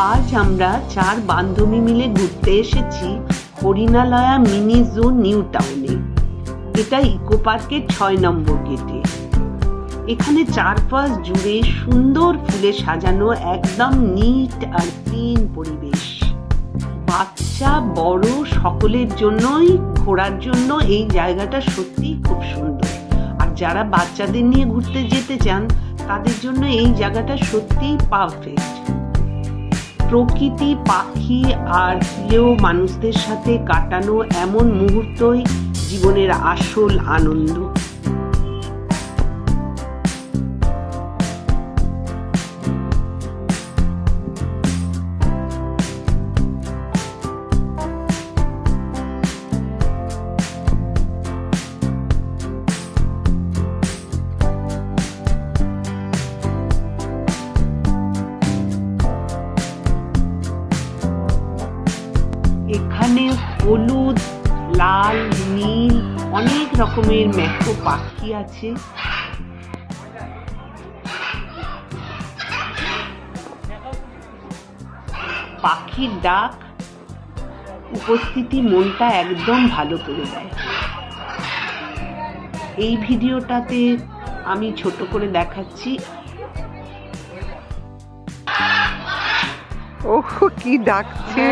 আজ আমরা 4 বান্ধবী মিলে ঘুরতে এসেছি হরিণালয়া মিনি জু নিউ টাউনে। এটা ইকো পার্কের 6 নম্বর গেটে। এখানে চারপাশ জুড়ে সুন্দর ফুলে সাজানো একদম নিট আর ক্লিন পরিবেশ। বাচ্চা বড় সকলের জন্যই ঘোরার জন্য এই জায়গাটা সত্যিই খুব সুন্দর। আর যারা বাচ্চাদের নিয়ে ঘুরতে যেতে চান তাদের জন্য এই জায়গাটা সত্যিই পারফেক্ট। প্রকৃতি, পাখি আর প্রিয় মানুষদের সাথে কাটানো এমন মুহূর্তই জীবনের আসল আনন্দ। এখানে হলুদ, লাল, নীল অনেক রকমের ম্যাকো পাখি আছে। পাখির ডাক উপস্থিতি মনটা একদম ভালো করে দেয়। এই ভিডিওটাতে আমি ছোট করে দেখাচ্ছি। ওহ, কি ডাকছে!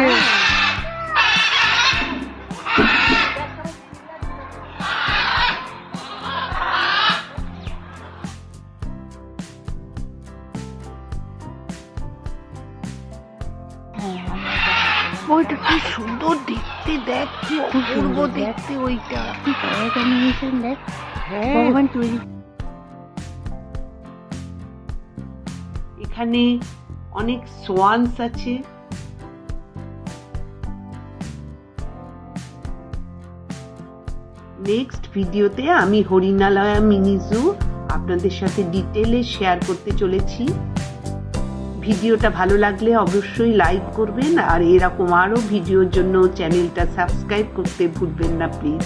ওইটা কি সুন্দর দেখতে, দেখ কি অপূর্ব দেখতে ওইটা। দেখ, ভগবান তৈরি। এখানে অনেক সোয়ান্স আছে। নেক্সট ভিডিওতে আমি হরিণালয়া মিনি জু আপনাদের সাথে ডিটেলে শেয়ার করতে চলেছি। ভিডিওটা ভালো লাগলে অবশ্যই লাইক করবেন আর এরকম আরো ভিডিওর জন্য চ্যানেলটা সাবস্ক্রাইব করতে ভুলবেন না প্লিজ।